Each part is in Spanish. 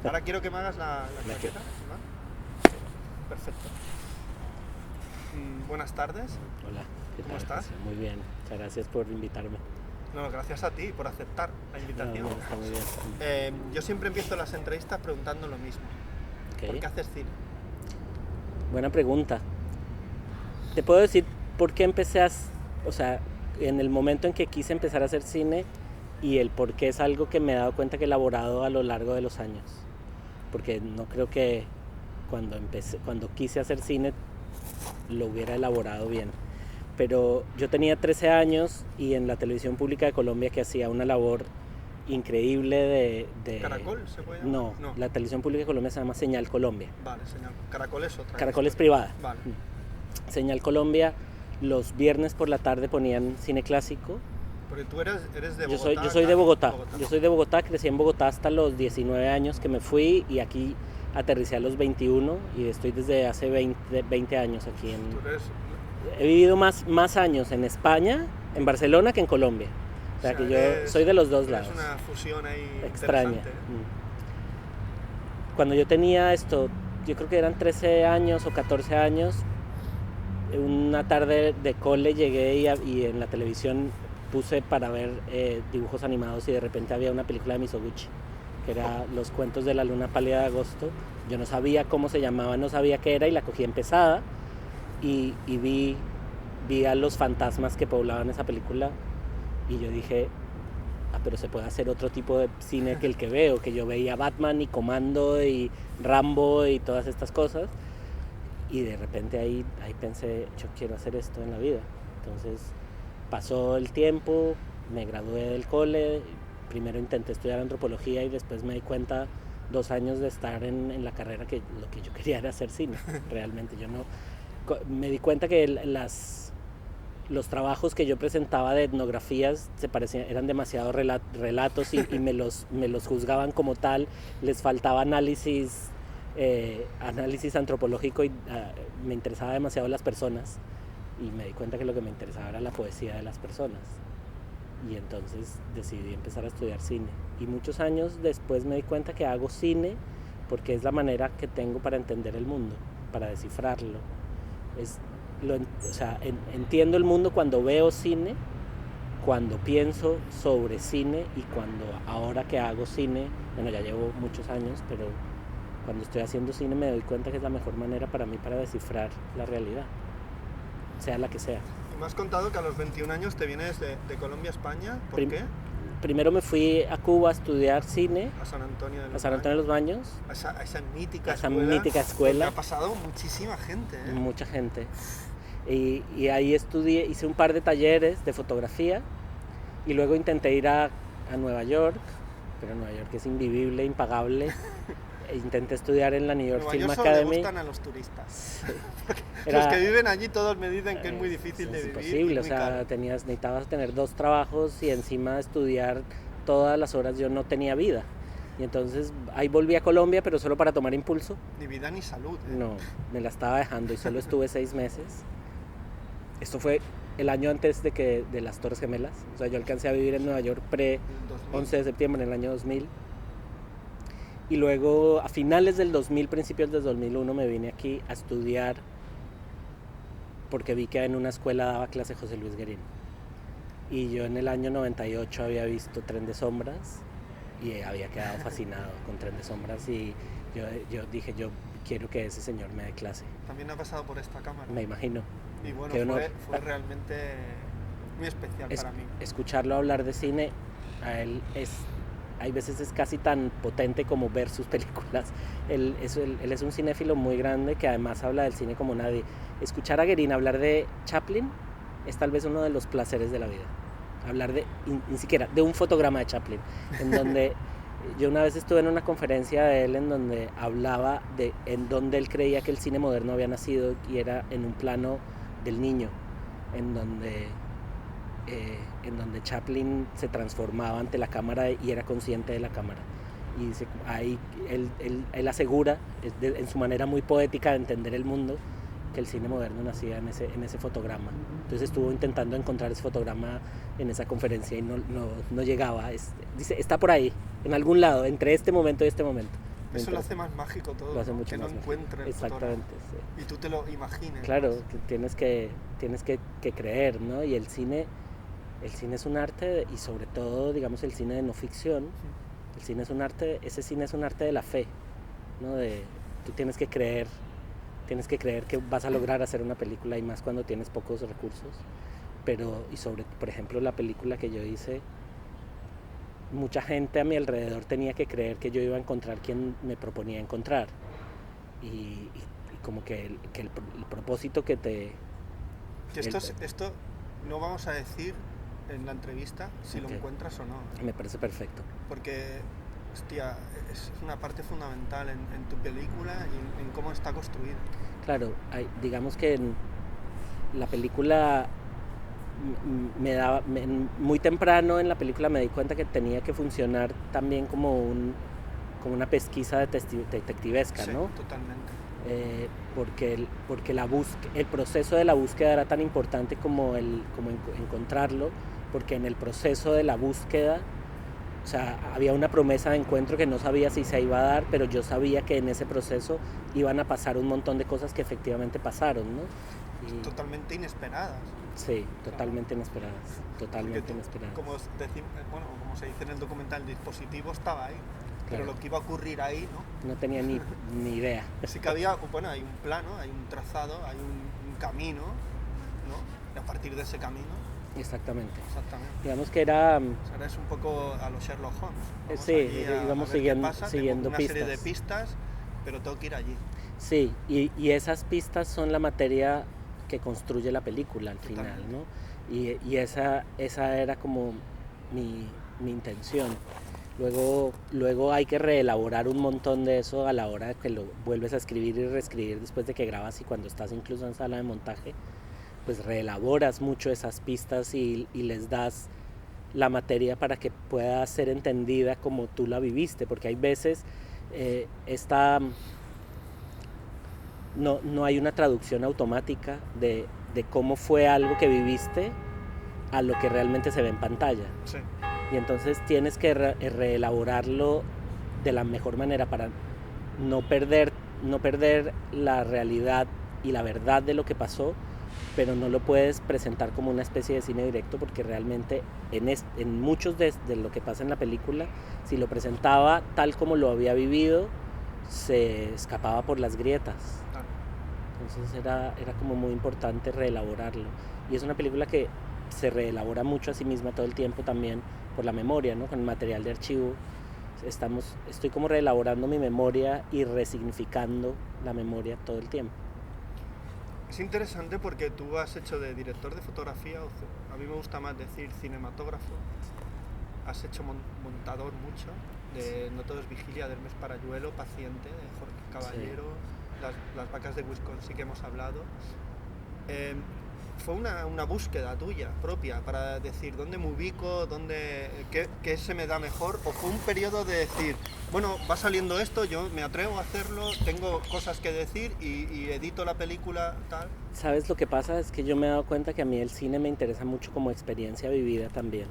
Ahora quiero que me hagas la claqueta. ¿No? Perfecto. Buenas tardes. Hola, ¿qué ¿Cómo tal, estás? José? Muy bien, muchas gracias por invitarme. No, gracias a ti por aceptar la invitación. No, está muy bien. Yo siempre empiezo las entrevistas preguntando lo mismo. Ok. ¿Por qué haces cine? Buena pregunta. Te puedo decir por qué empecé o sea, en el momento en que quise empezar a hacer cine y el por qué es algo que me he dado cuenta que he elaborado a lo largo de los años. Porque no creo que cuando quise hacer cine lo hubiera elaborado bien. Pero yo tenía 13 años y en la televisión pública de Colombia, que hacía una labor increíble de ¿Caracol se puede llamar? No, la televisión pública de Colombia se llama Señal Colombia. Vale, señal. Caracol es otra. Caracol es privada. Vale. Señal Colombia, los viernes por la tarde ponían cine clásico. Porque tú eres de Yo Bogotá. soy de Bogotá. Yo soy de Bogotá, crecí en Bogotá hasta los 19 años que me fui y aquí aterricé a los 21 y estoy desde hace 20 años aquí en... Tú eres... He vivido más años en España, en Barcelona, que en Colombia. O sea que yo soy de los dos lados. Es una fusión ahí extraña. interesante. Cuando yo tenía esto, yo creo que eran 13 años o 14 años, una tarde de cole llegué y en la televisión puse para ver dibujos animados y de repente había una película de Mizoguchi, que era Los cuentos de la luna pálida de agosto. Yo no sabía cómo se llamaba, no sabía qué era y la cogí empezada y vi a los fantasmas que poblaban esa película y yo dije, pero se puede hacer otro tipo de cine que el que veo, que yo veía Batman y Comando y Rambo y todas estas cosas y de repente ahí pensé, yo quiero hacer esto en la vida. Entonces pasó el tiempo, me gradué del cole, primero intenté estudiar antropología y después me di cuenta 2 años de estar en la carrera que lo que yo quería era hacer cine. Realmente yo no... Me di cuenta que los trabajos que yo presentaba de etnografías eran demasiado relatos y me los juzgaban como tal, les faltaba análisis antropológico y me interesaba demasiado las personas y me di cuenta que lo que me interesaba era la poesía de las personas y entonces decidí empezar a estudiar cine y muchos años después me di cuenta que hago cine porque es la manera que tengo para entender el mundo, para descifrarlo. Entiendo el mundo cuando veo cine, cuando pienso sobre cine y ahora que hago cine, bueno, ya llevo muchos años, pero cuando estoy haciendo cine me doy cuenta que es la mejor manera para mí para descifrar la realidad, sea la que sea. Me has contado que a los 21 años te vienes de Colombia a España. ¿Por qué? Primero me fui a Cuba a estudiar cine. A San Antonio de los Baños. A esa mítica escuela. Ha pasado muchísima gente. Mucha gente. Y ahí hice un par de talleres de fotografía y luego intenté ir a Nueva York, pero Nueva York es invivible, impagable. Intenté estudiar en la New York Film Academy. Solo le gustan a los turistas. Los que viven allí todos me dicen que es muy difícil de vivir. Es imposible, necesitabas tener 2 trabajos y encima estudiar todas las horas. Yo no tenía vida. Y entonces ahí volví a Colombia, pero solo para tomar impulso. Ni vida ni salud. No, me la estaba dejando y solo estuve 6 meses. Esto fue el año antes de las Torres Gemelas. O sea, yo alcancé a vivir en Nueva York pre-11 de septiembre en el año 2000. Y luego a finales del 2000, principios del 2001 me vine aquí a estudiar porque vi que en una escuela daba clase José Luis Guerín. Y yo en el año 98 había visto Tren de Sombras y había quedado fascinado con Tren de Sombras y yo dije, yo quiero que ese señor me dé clase. También ha pasado por esta cámara. Me imagino. Y bueno, fue realmente muy especial para mí. Escucharlo hablar de cine, a él hay veces es casi tan potente como ver sus películas. Él es un cinéfilo muy grande que además habla del cine como nadie. Escuchar a Guerín hablar de Chaplin es tal vez uno de los placeres de la vida. Hablar ni siquiera de un fotograma de Chaplin, en donde yo una vez estuve en una conferencia de él en donde hablaba en donde él creía que el cine moderno había nacido y era en un plano del niño, en donde Chaplin se transformaba ante la cámara y era consciente de la cámara. Y dice, ahí él asegura, en su manera muy poética de entender el mundo, que el cine moderno nacía en ese fotograma. Entonces estuvo intentando encontrar ese fotograma en esa conferencia y no llegaba. Dice, está por ahí, en algún lado, entre este momento y este momento. Eso lo hace más mágico todo, lo hace ¿no? mucho que más no mágico. encuentre el Exactamente, fotograma. sí. Y tú te lo imagines. Claro, más. que tienes que creer, ¿no? Y el cine es un arte, y sobre todo, digamos, el cine de no ficción, el cine es un arte, ese cine es un arte de la fe, ¿no? Tú tienes que creer que vas a lograr hacer una película, y más cuando tienes pocos recursos. Pero, por ejemplo, la película que yo hice, mucha gente a mi alrededor tenía que creer que yo iba a encontrar quien me proponía encontrar. Y como que el propósito que te... Que esto no vamos a decir en la entrevista si lo encuentras o no. Me parece perfecto. Porque, hostia, es una parte fundamental en tu película y en cómo está construida. Claro, digamos que en la película muy temprano en la película me di cuenta que tenía que funcionar también como una pesquisa detectivesca, sí, ¿no? Totalmente. Porque el proceso de la búsqueda era tan importante como encontrarlo, porque en el proceso de la búsqueda, o sea, había una promesa de encuentro que no sabía si se iba a dar, pero yo sabía que en ese proceso iban a pasar un montón de cosas que efectivamente pasaron, ¿no? Totalmente inesperadas. Sí, totalmente inesperadas. Totalmente inesperadas. Como se dice en el documental, el dispositivo estaba ahí. Claro. Pero lo que iba a ocurrir ahí, ¿no? No tenía ni idea. Sí que hay un plano, hay un trazado, hay un camino, ¿no? Y a partir de ese camino... Exactamente. Digamos que era... Ahora es un poco a los Sherlock Holmes. Sí, íbamos siguiendo una pistas. Serie de pistas, pero tengo que ir allí. Sí, y esas pistas son la materia que construye la película al final, ¿no? Y esa era como mi intención. Luego hay que reelaborar un montón de eso a la hora de que lo vuelves a escribir y reescribir después de que grabas, y cuando estás incluso en sala de montaje, pues reelaboras mucho esas pistas y les das la materia para que pueda ser entendida como tú la viviste, porque hay veces no hay una traducción automática de cómo fue algo que viviste a lo que realmente se ve en pantalla. Sí. Y entonces tienes que reelaborarlo de la mejor manera para no perder la realidad y la verdad de lo que pasó, pero no lo puedes presentar como una especie de cine directo, porque realmente en muchos de lo que pasa en la película, si lo presentaba tal como lo había vivido, se escapaba por las grietas. Entonces era como muy importante reelaborarlo. Y es una película que se reelabora mucho a sí misma todo el tiempo, también por la memoria, ¿no? Con el material de archivo estoy como reelaborando mi memoria y resignificando la memoria todo el tiempo. Es interesante porque tú has hecho de director de fotografía, a mí me gusta más decir cinematógrafo, has hecho montador mucho, de No todo es vigilia, de Hermes Parayuelo, Paciente, de Jorge Caballero, sí. Las vacas de Wisconsin que hemos hablado. Fue una búsqueda tuya propia para decir dónde me ubico, qué se me da mejor, o fue un periodo de decir, bueno, va saliendo esto, yo me atrevo a hacerlo, tengo cosas que decir y edito la película, tal. ¿Sabes lo que pasa? Es que yo me he dado cuenta que a mí el cine me interesa mucho como experiencia vivida también.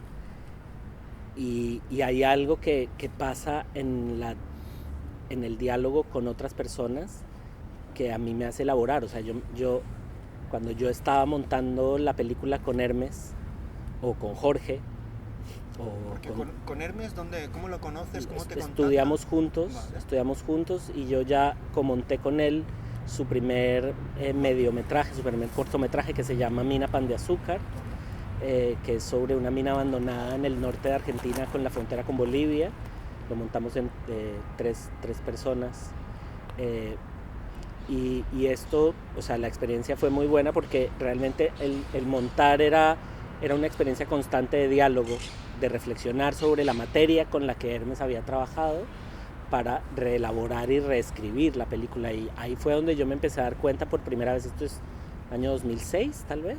Y hay algo que pasa en el diálogo con otras personas que a mí me hace elaborar. O sea, yo cuando yo estaba montando la película con Hermes o con Jorge, con Hermes, ¿cómo lo conoces? ¿Cómo te estudiamos juntos, y yo ya monté con él su primer mediometraje, su primer cortometraje, que se llama Mina Pan de Azúcar, que es sobre una mina abandonada en el norte de Argentina con la frontera con Bolivia. Lo montamos en tres personas. Y esto, o sea, la experiencia fue muy buena porque realmente el montar era una experiencia constante de diálogo, de reflexionar sobre la materia con la que Hermes había trabajado para reelaborar y reescribir la película. Y ahí fue donde yo me empecé a dar cuenta por primera vez, esto es año 2006 tal vez,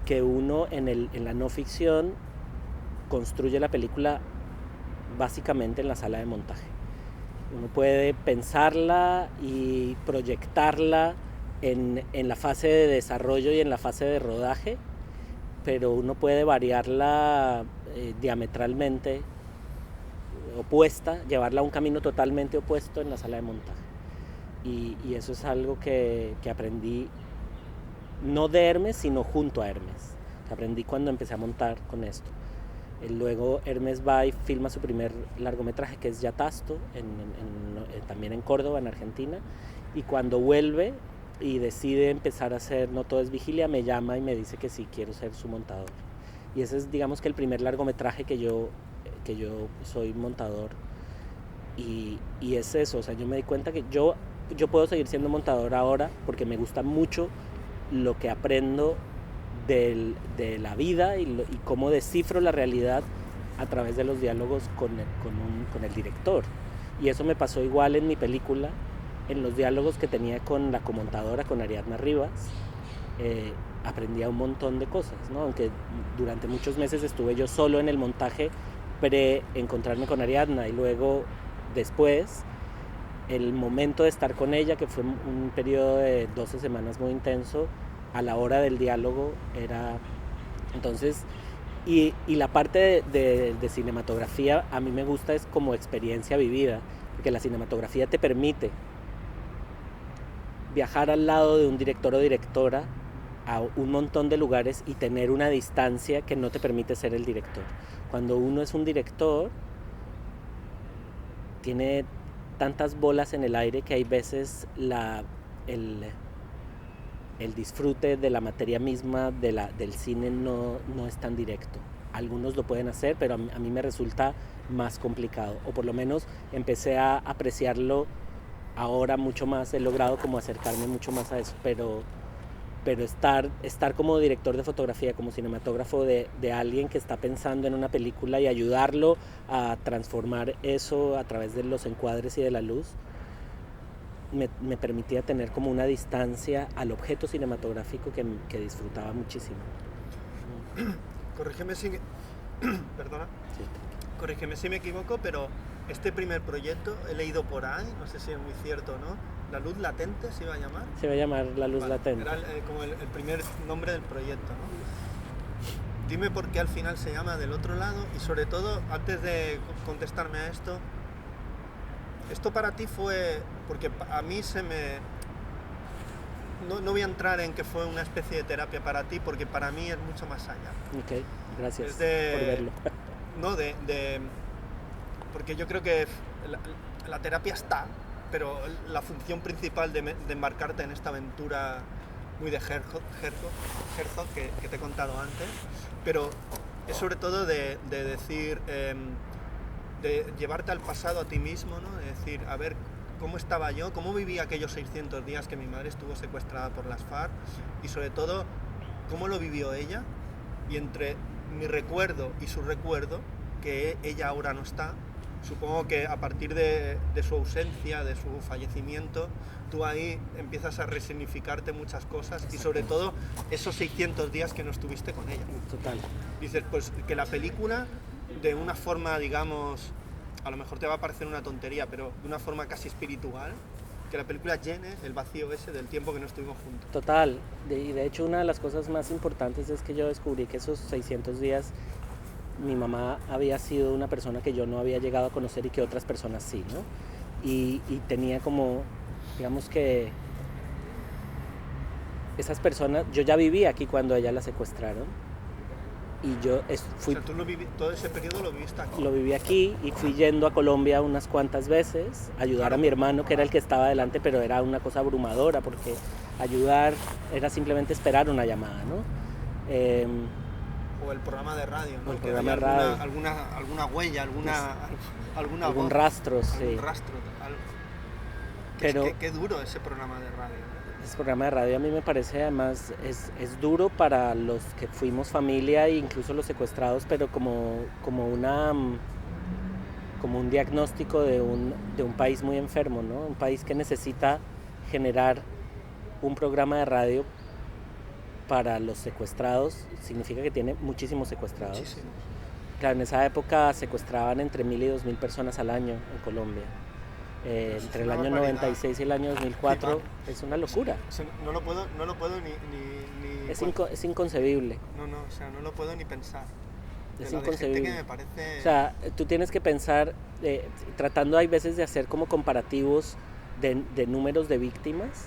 que uno en la no ficción construye la película básicamente en la sala de montaje. Uno puede pensarla y proyectarla en la fase de desarrollo y en la fase de rodaje, pero uno puede variarla diametralmente opuesta, llevarla a un camino totalmente opuesto en la sala de montaje. Y eso es algo que aprendí, no de Hermes, sino junto a Hermes. Aprendí cuando empecé a montar con esto. Luego Hermes va y filma su primer largometraje, que es Yatasto, también en Córdoba, en Argentina. Y cuando vuelve y decide empezar a hacer No todo es vigilia, me llama y me dice que sí, quiero ser su montador. Y ese es, digamos, que el primer largometraje que yo soy montador. Y es eso, o sea, yo me di cuenta que yo puedo seguir siendo montador ahora porque me gusta mucho lo que aprendo de la vida y cómo descifro la realidad a través de los diálogos con el director. Y eso me pasó igual en mi película, en los diálogos que tenía con la comontadora, con Ariadna Rivas. Aprendía un montón de cosas, ¿no? Aunque durante muchos meses estuve yo solo en el montaje pre-encontrarme con Ariadna, y luego después el momento de estar con ella, que fue un periodo de 12 semanas muy intenso, a la hora del diálogo era... Entonces, y la parte de cinematografía a mí me gusta, es como experiencia vivida, porque la cinematografía te permite viajar al lado de un director o directora a un montón de lugares y tener una distancia que no te permite ser el director. Cuando uno es un director, tiene tantas bolas en el aire que hay veces el disfrute de la materia misma del cine no es tan directo. Algunos lo pueden hacer, pero a mí me resulta más complicado, o por lo menos empecé a apreciarlo ahora mucho más. He logrado como acercarme mucho más a eso, pero estar como director de fotografía, como cinematógrafo de alguien que está pensando en una película y ayudarlo a transformar eso a través de los encuadres y de la luz, me permitía tener como una distancia al objeto cinematográfico que disfrutaba muchísimo. Corrígeme si... Perdona. Sí. Corrígeme si me equivoco, pero este primer proyecto he leído por ahí, no sé si es muy cierto o no, La Luz Latente se iba a llamar. Se va a llamar La Luz Latente. Era como el primer nombre del proyecto, ¿no? Dime por qué al final se llama Del Otro Lado, y sobre todo, antes de contestarme a esto para ti fue... Porque a mí no voy a entrar en que fue una especie de terapia para ti, porque para mí es mucho más allá. Ok, gracias por verlo. No, porque yo creo que la terapia está, pero la función principal de embarcarte en esta aventura muy de Herzog que te he contado antes, pero es sobre todo de decir, de llevarte al pasado a ti mismo, ¿no? De decir, a ver, ¿cómo estaba yo? ¿Cómo viví aquellos 600 días que mi madre estuvo secuestrada por las FARC? Y sobre todo, ¿cómo lo vivió ella? Y entre mi recuerdo y su recuerdo, que ella ahora no está, supongo que a partir de su ausencia, de su fallecimiento, tú ahí empiezas a resignificarte muchas cosas. Y sobre todo esos 600 días que no estuviste con ella. Total. Dices, pues que la película, de una forma, digamos, a lo mejor te va a parecer una tontería, pero de una forma casi espiritual, que la película llene el vacío ese del tiempo que no estuvimos juntos. Total. Y de hecho, una de las cosas más importantes es que yo descubrí que esos 600 días mi mamá había sido una persona que yo no había llegado a conocer y que otras personas sí, ¿no? Y tenía como, digamos que esas personas, yo ya vivía aquí cuando a ella la secuestraron, y yo fui... O sea, tú todo ese periodo lo viviste aquí. Lo viví aquí y fui yendo a Colombia unas cuantas veces a ayudar a mi hermano, que era el que estaba adelante, pero era una cosa abrumadora porque ayudar era simplemente esperar una llamada, ¿no? O el programa de radio, ¿no? El programa de radio. Alguna huella, alguna algún voz, rastro, sí. algún rastro, algo. Pero Qué duro ese programa de radio. Ese programa de radio a mí me parece, además, es duro para los que fuimos familia e incluso los secuestrados, pero como un diagnóstico de un país muy enfermo, ¿no? Un país que necesita generar un programa de radio para los secuestrados. Significa que tiene muchísimos secuestrados. Muchísimos. Claro, en esa época secuestraban entre 1.000 y 2.000 personas al año en Colombia. Entre el año 96 y el año 2004 es una locura. No lo puedo ni es inconcebible. No, o sea, no lo puedo ni pensar. Es la de gente inconcebible. que me parece... O sea, tú tienes que pensar, tratando hay veces de hacer como comparativos de números de víctimas.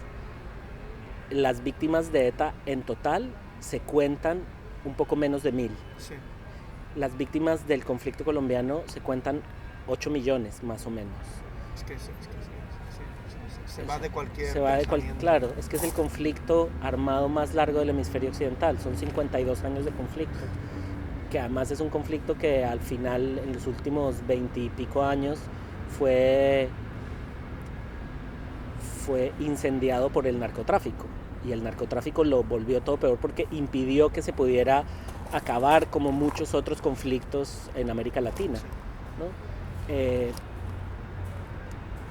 Las víctimas de ETA en total se cuentan un poco menos de 1000. Sí, Las víctimas del conflicto colombiano se cuentan 8 millones más o menos. es que se va de cualquier pensamiento. Claro, es que es el conflicto armado más largo del hemisferio occidental. Son 52 años de conflicto, que además es un conflicto que al final, en los últimos 20 y pico años, fue incendiado por el narcotráfico. Y el narcotráfico lo volvió todo peor porque impidió que se pudiera acabar como muchos otros conflictos en América Latina, ¿no?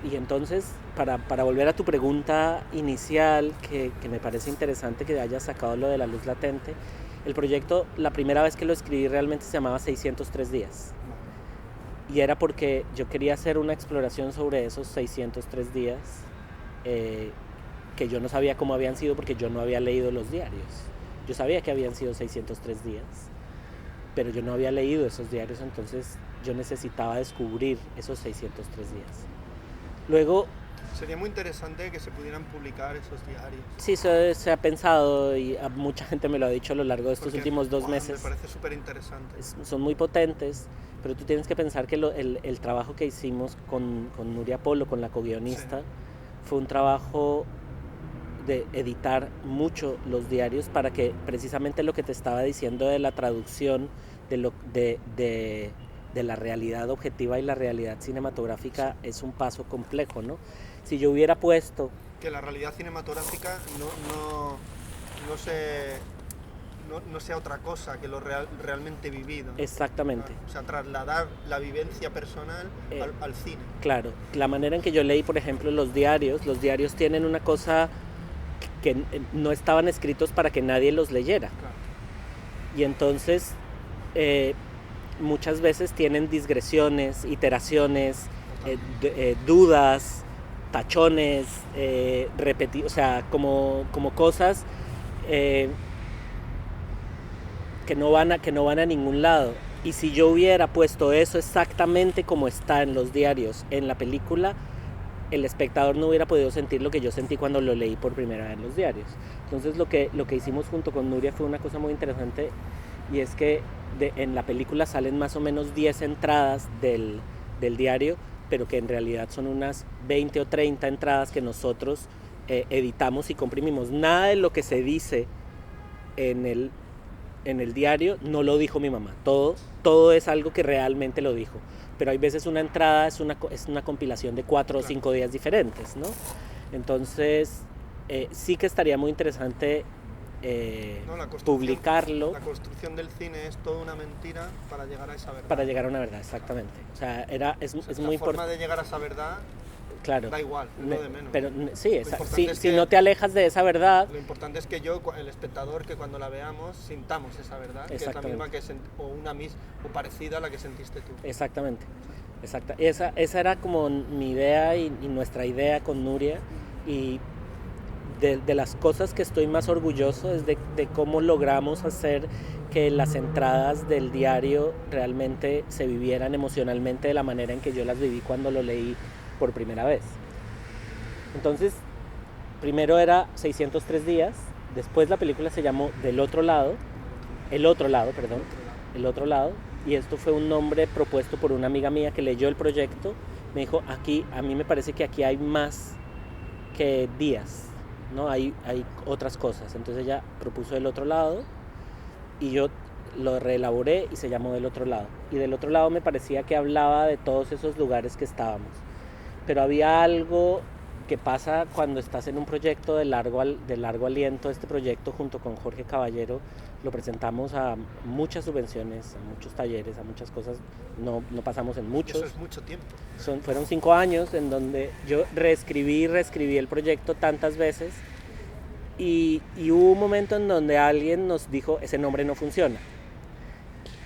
Y entonces, para volver a tu pregunta inicial, que me parece interesante que hayas sacado lo de la luz latente, el proyecto, la primera vez que lo escribí realmente se llamaba 603 días. Y era porque yo quería hacer una exploración sobre esos 603 días que yo no sabía cómo habían sido porque yo no había leído los diarios. Yo sabía que habían sido 603 días, pero yo no había leído esos diarios, entonces yo necesitaba descubrir esos 603 días. Luego... Sería muy interesante que se pudieran publicar esos diarios. Sí, se ha pensado y mucha gente me lo ha dicho a lo largo de estos últimos 2 meses. Me parece súper interesante. Son muy potentes, pero tú tienes que pensar que el trabajo que hicimos con Nuria Polo, con la co-guionista, sí, fue un trabajo de editar mucho los diarios para que precisamente lo que te estaba diciendo de la traducción de la realidad objetiva y la realidad cinematográfica es un paso complejo, ¿no? Si yo hubiera puesto... Que la realidad cinematográfica no sea otra cosa que lo realmente vivido, ¿no? Exactamente. O sea, trasladar la vivencia personal al cine. Claro, la manera en que yo leí, por ejemplo, los diarios tienen una cosa que no estaban escritos para que nadie los leyera. Claro. Y entonces... muchas veces tienen digresiones, iteraciones, dudas, tachones, o sea, como cosas que no van a ningún lado. Y si yo hubiera puesto eso exactamente como está en los diarios, en la película, el espectador no hubiera podido sentir lo que yo sentí cuando lo leí por primera vez en los diarios. Entonces lo que hicimos junto con Nuria fue una cosa muy interesante, y es que en la película salen más o menos 10 entradas del diario, pero que en realidad son unas 20 o 30 entradas que nosotros editamos y comprimimos. Nada de lo que se dice en el diario no lo dijo mi mamá. Todo es algo que realmente lo dijo. Pero hay veces una entrada es una compilación de 4 o 5 días diferentes, ¿no? Entonces, sí que estaría muy interesante publicarlo. La construcción del cine es toda una mentira para llegar a esa verdad. Para llegar a una verdad, exactamente. O sea, es muy importante. La forma de llegar a esa verdad, claro, da igual, es lo de menos. Pero sí, si no te alejas de esa verdad... Lo importante es que el espectador, que cuando la veamos, sintamos esa verdad, que es la misma o parecida a la que sentiste tú. Exactamente. Esa era como mi idea y nuestra idea con Nuria, y de las cosas que estoy más orgulloso es de cómo logramos hacer que las entradas del diario realmente se vivieran emocionalmente de la manera en que yo las viví cuando lo leí por primera vez. Entonces, primero era 603 días, después la película se llamó El Otro Lado, y esto fue un nombre propuesto por una amiga mía que leyó el proyecto. Me dijo, a mí me parece que aquí hay más que días, ¿no? Hay otras cosas. Entonces ella propuso El Otro Lado y yo lo reelaboré y se llamó Del Otro Lado. Y Del Otro Lado me parecía que hablaba de todos esos lugares que estábamos. Pero había algo que pasa cuando estás en un proyecto de largo aliento. Este proyecto, junto con Jorge Caballero, lo presentamos a muchas subvenciones, a muchos talleres, a muchas cosas. No pasamos en muchos. Eso es mucho tiempo. Fueron 5 años en donde yo reescribí el proyecto tantas veces, y hubo un momento en donde alguien nos dijo, ese nombre no funciona.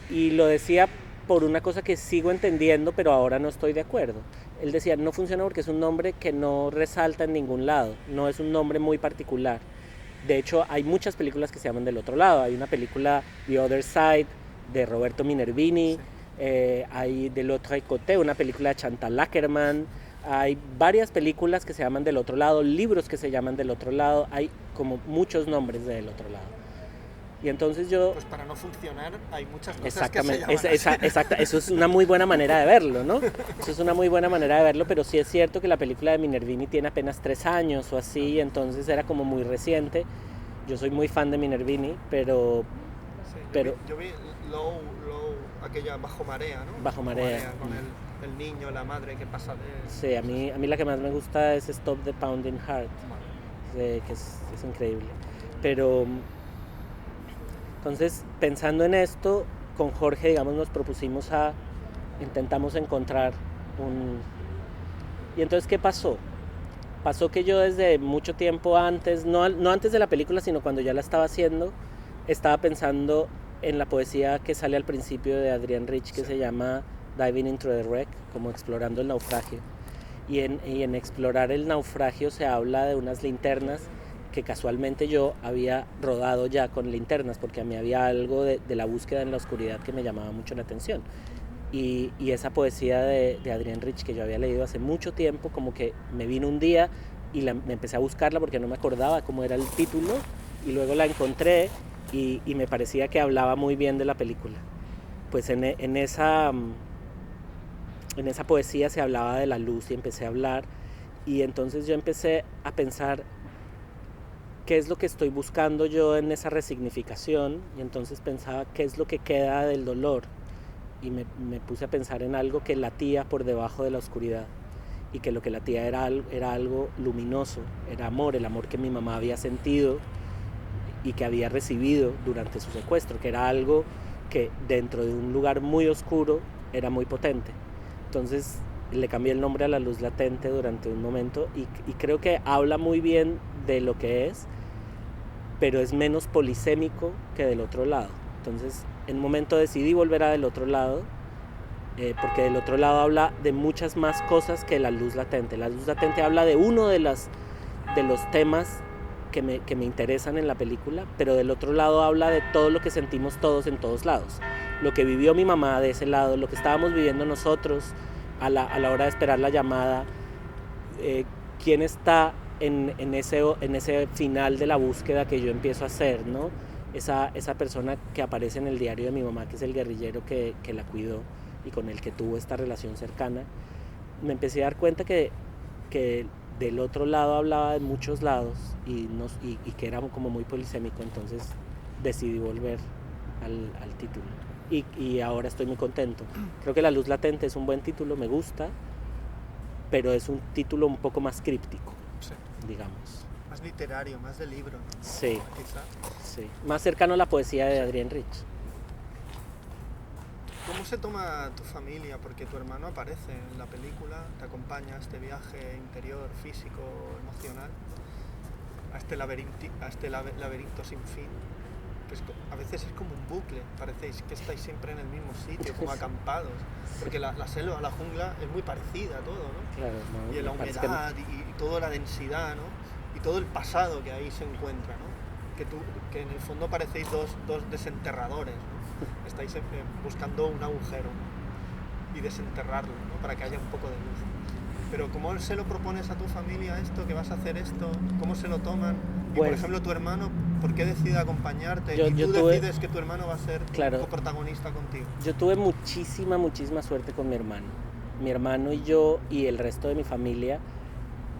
Y lo decía por una cosa que sigo entendiendo, pero ahora no estoy de acuerdo. Él decía, no funciona porque es un nombre que no resalta en ningún lado, no es un nombre muy particular. De hecho, hay muchas películas que se llaman Del Otro Lado. Hay una película, The Other Side, de Roberto Minervini, Sí. hay Del Otro Côté, una película de Chantal Akerman, hay varias películas que se llaman Del Otro Lado, libros que se llaman Del Otro Lado, hay como muchos nombres de Del Otro Lado. Y entonces yo... Pues para no funcionar hay muchas cosas Exactamente, que se llaman así. eso es una muy buena manera de verlo, ¿no? Eso es una muy buena manera de verlo, pero sí es cierto que la película de Minervini tiene apenas 3 años o así, entonces era como muy reciente. Yo soy muy fan de Minervini, pero... Sí, pero yo vi Low, aquella Bajo Marea, ¿no? Bajo Marea. Con el niño, la madre que pasa de... Sí, a mí la que más me gusta es Stop the Pounding Heart, Vale. que es increíble. Pero... Entonces, pensando en esto, con Jorge, digamos, nos propusimos intentamos encontrar un... Y entonces, ¿qué pasó? Pasó que yo desde mucho tiempo antes, no antes de la película, sino cuando ya la estaba haciendo, estaba pensando en la poesía que sale al principio de Adrienne Rich, que se llama Diving into the Wreck, como explorando el naufragio. Y en explorar el naufragio se habla de unas linternas que casualmente yo había rodado ya con linternas, porque a mí había algo de la búsqueda en la oscuridad que me llamaba mucho la atención. Y esa poesía de Adrienne Rich que yo había leído hace mucho tiempo, como que me vino un día y me empecé a buscarla porque no me acordaba cómo era el título, y luego la encontré y me parecía que hablaba muy bien de la película. Pues en esa poesía se hablaba de la luz y empecé a hablar, y entonces yo empecé a pensar qué es lo que estoy buscando yo en esa resignificación, y entonces pensaba qué es lo que queda del dolor, y me puse a pensar en algo que latía por debajo de la oscuridad, y que lo que latía era algo luminoso, era amor, el amor que mi mamá había sentido y que había recibido durante su secuestro, que era algo que dentro de un lugar muy oscuro era muy potente. Entonces le cambié el nombre a La Luz Latente durante un momento, y creo que habla muy bien de lo que es, pero es menos polisémico que Del Otro Lado. Entonces en un momento decidí volver a Del Otro Lado, porque Del Otro Lado habla de muchas más cosas que La Luz Latente. La Luz Latente habla de uno de los temas que me interesan en la película, pero Del Otro Lado habla de todo lo que sentimos todos en todos lados. Lo que vivió mi mamá de ese lado, lo que estábamos viviendo nosotros a la hora de esperar la llamada, quién está en ese final de la búsqueda que yo empiezo a hacer, ¿no? Esa persona que aparece en el diario de mi mamá, que es el guerrillero que la cuidó y con el que tuvo esta relación cercana. Me empecé a dar cuenta que Del Otro Lado hablaba de muchos lados y que era como muy polisémico, entonces decidí volver al título. Y ahora estoy muy contento. Creo que La Luz Latente es un buen título, me gusta, pero es un título un poco más críptico, Sí. digamos. Más literario, más de libro, ¿no? Sí, Quizá. sí. Más cercano a la poesía de Adrienne Rich. ¿Cómo se toma tu familia? Porque tu hermano aparece en la película, te acompaña a este viaje interior, físico, emocional, a este laberinto sin fin. Que a veces es como un bucle, parecéis que estáis siempre en el mismo sitio, como acampados. Porque la selva, la jungla es muy parecida a todo, ¿no? Claro, no, Y la humedad y toda la densidad, ¿no? Y todo el pasado que ahí se encuentra, ¿no? Que en el fondo parecéis dos desenterradores, ¿no? Estáis buscando un agujero, ¿no? Y desenterrarlo, ¿no? Para que haya un poco de luz. Pero ¿cómo se lo propones a tu familia esto, que vas a hacer esto? ¿Cómo se lo toman? Y pues, por ejemplo tu hermano, ¿por qué decide acompañarte? Y tú decides que tu hermano va a ser coprotagonista contigo. Yo tuve muchísima suerte con mi hermano. Mi hermano y yo y el resto de mi familia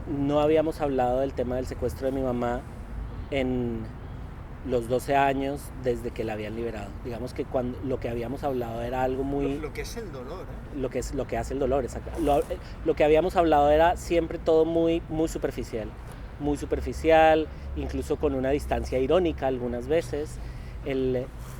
no habíamos hablado del tema del secuestro de mi mamá en los 12 años desde que la habían liberado. Digamos que lo que habíamos hablado era algo muy... Lo que es el dolor, ¿eh? Lo que hace el dolor, exacto. Lo que habíamos hablado era siempre todo muy superficial. Muy superficial, incluso con una distancia irónica algunas veces.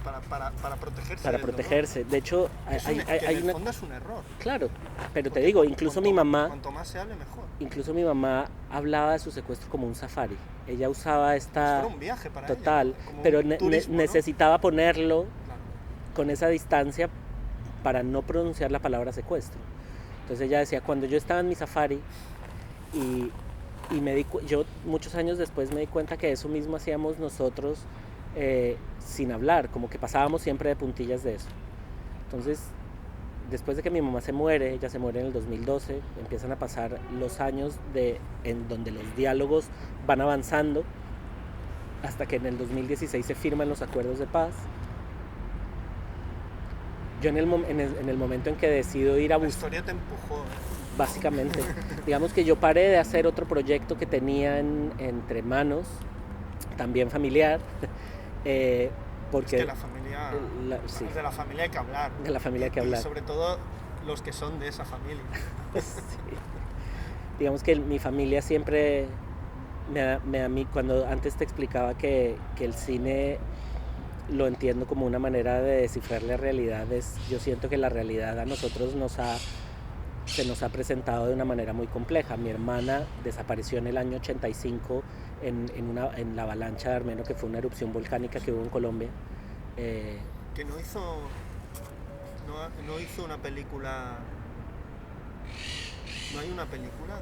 Para protegerse. Para protegerse. Dolor. De hecho, en el fondo es un error. Claro, pero te digo, incluso mi mamá... Cuanto más se hable, mejor. Incluso mi mamá hablaba de su secuestro como un safari. Ella usaba esta... Era un viaje para total, ella, pero turismo, necesitaba ponerlo claro, con esa distancia para no pronunciar la palabra secuestro. Entonces ella decía, cuando yo estaba en mi safari y yo muchos años después me di cuenta que eso mismo hacíamos nosotros sin hablar, como que pasábamos siempre de puntillas de eso. Entonces, después de que mi mamá se muere, ella se muere en el 2012, empiezan a pasar los años en donde los diálogos van avanzando hasta que en el 2016 se firman los acuerdos de paz. Yo en el momento en que decido ir a La buscar, historia te empujó. básicamente, digamos que yo paré de hacer otro proyecto que tenía entre manos, también familiar, porque Es que la familia, sí, de la familia hay que hablar. de la familia hay que hablar. Y sobre todo los que son de esa familia. Sí. Digamos que mi familia siempre a mí, cuando antes te explicaba que el cine lo entiendo como una manera de descifrar la realidad, yo siento que la realidad a nosotros se nos ha presentado de una manera muy compleja. Mi hermana desapareció en el año 85 en la avalancha de Armeno, que fue una erupción volcánica que hubo en Colombia. Que no hizo una película. ¿No hay una película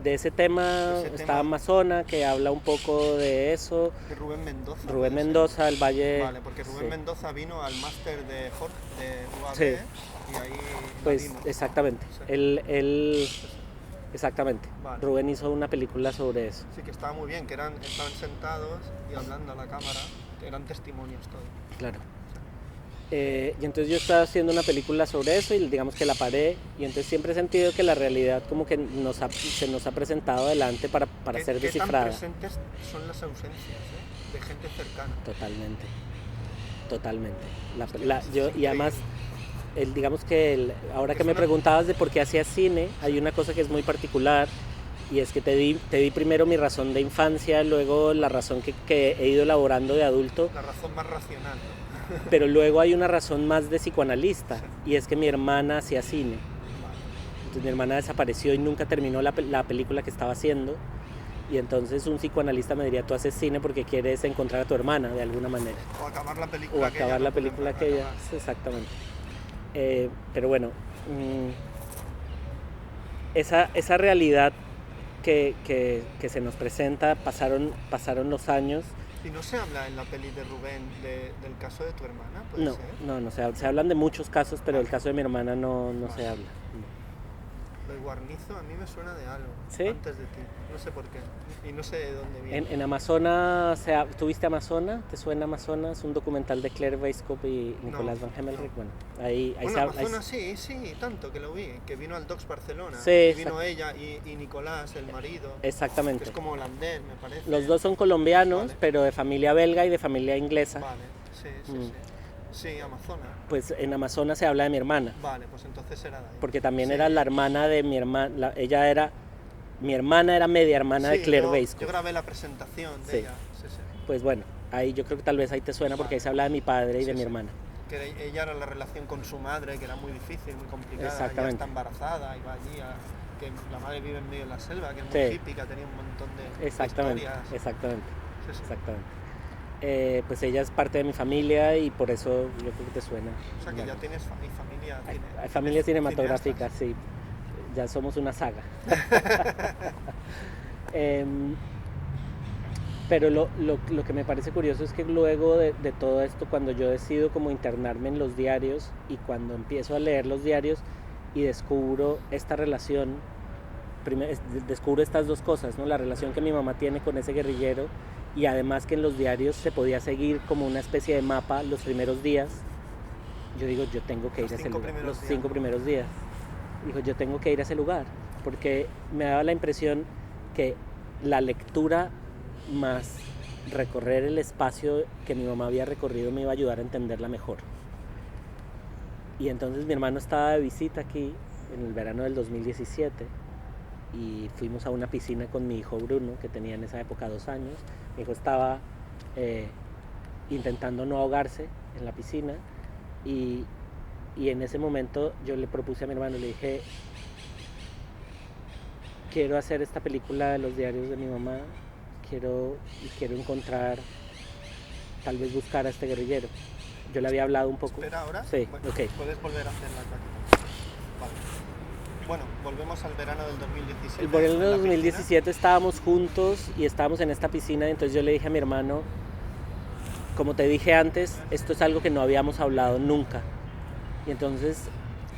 de ese tema? Está Amazona, que habla un poco de eso. De Rubén Mendoza. Rubén Mendoza, el Valle. Vale, porque Rubén Mendoza vino al máster de Jorge, de UAB, sí. Y ahí pues exactamente. Sí. Él exactamente. Vale. Rubén hizo una película sobre eso. Sí, que estaba muy bien, que estaban sentados y hablando a la cámara, que eran testimonios todos. Claro. Y entonces yo estaba haciendo una película sobre eso y digamos que la paré, y entonces siempre he sentido que la realidad como que se nos ha presentado adelante para ser descifrada. ¿Qué tan presentes son las ausencias de gente cercana? Totalmente. Y además, digamos que ahora que me preguntabas de por qué hacía cine, hay una cosa que es muy particular, y es que te di primero mi razón de infancia, luego la razón que he ido elaborando de adulto. La razón más racional, ¿no? Pero luego hay una razón más de psicoanalista, y es que mi hermana hacía cine. Entonces mi hermana desapareció y nunca terminó la película que estaba haciendo, y entonces un psicoanalista me diría: tú haces cine porque quieres encontrar a tu hermana de alguna manera. O acabar la película. Exactamente. Pero bueno, esa realidad que se nos presenta, pasaron los años. ¿Y no se habla en la peli de Rubén del caso de tu hermana? No, se hablan de muchos casos, pero el caso de mi hermana no se habla. Lo de Guarnizo a mí me suena de algo. ¿Sí? Antes de ti, no sé por qué. Y no sé de dónde viene. En Amazona, ¿tuviste Amazona? ¿Te suena Amazona? Es un documental de Claire Weisskopf y Nicolás Van Hemmelreich. No. Bueno, Amazona sí, tanto que lo vi, que vino al Docs Barcelona. Sí, y vino ella y Nicolás, el marido. Exactamente. Que es como holandés, me parece. Los dos son colombianos, vale, pero de familia belga y de familia inglesa. Vale, sí. Sí, Amazona. Pues en Amazona se habla de mi hermana. Vale, pues entonces era de ahí. Porque también era la hermana de mi hermana, mi hermana era media hermana de Claire Weisskopf. Yo grabé la presentación de ella. Sí. Pues bueno, ahí yo creo que tal vez ahí te suena, porque ahí se habla de mi padre y de mi hermana. Que ella era la relación con su madre, que era muy difícil, muy complicada. Exactamente. Ella está embarazada y va allí que la madre vive en medio de la selva, que es muy hippie, que tenía un montón de historias. Exactamente. Sí. Pues ella es parte de mi familia y por eso yo creo que te suena. O sea que ya tienes familia. Hay familia cinematográfica, sí. Ya somos una saga. Pero lo que me parece curioso es que luego de todo esto, cuando yo decido como internarme en los diarios, y cuando empiezo a leer los diarios y descubro esta relación, descubro estas dos cosas, ¿no? La relación que mi mamá tiene con ese guerrillero, y además que en los diarios se podía seguir como una especie de mapa los primeros días. Yo digo, yo tengo que ir a ese lugar. Los 5 primeros días. Digo, yo tengo que ir a ese lugar, porque me daba la impresión que la lectura más recorrer el espacio que mi mamá había recorrido me iba a ayudar a entenderla mejor. Y entonces mi hermano estaba de visita aquí en el verano del 2017, y fuimos a una piscina con mi hijo Bruno, que tenía en esa época 2 años. Mi hijo estaba intentando no ahogarse en la piscina, y en ese momento yo le propuse a mi hermano, le dije: quiero hacer esta película de los diarios de mi mamá, quiero encontrar, tal vez buscar a este guerrillero. Yo le había hablado un poco. ¿Espera ahora? Sí, bueno, okay. Puedes volver a hacerla aquí. Vale. Bueno, volvemos al verano del 2017. El verano del 2017 estábamos juntos y estábamos en esta piscina, y entonces yo le dije a mi hermano: como te dije antes, esto es algo que no habíamos hablado nunca. Y entonces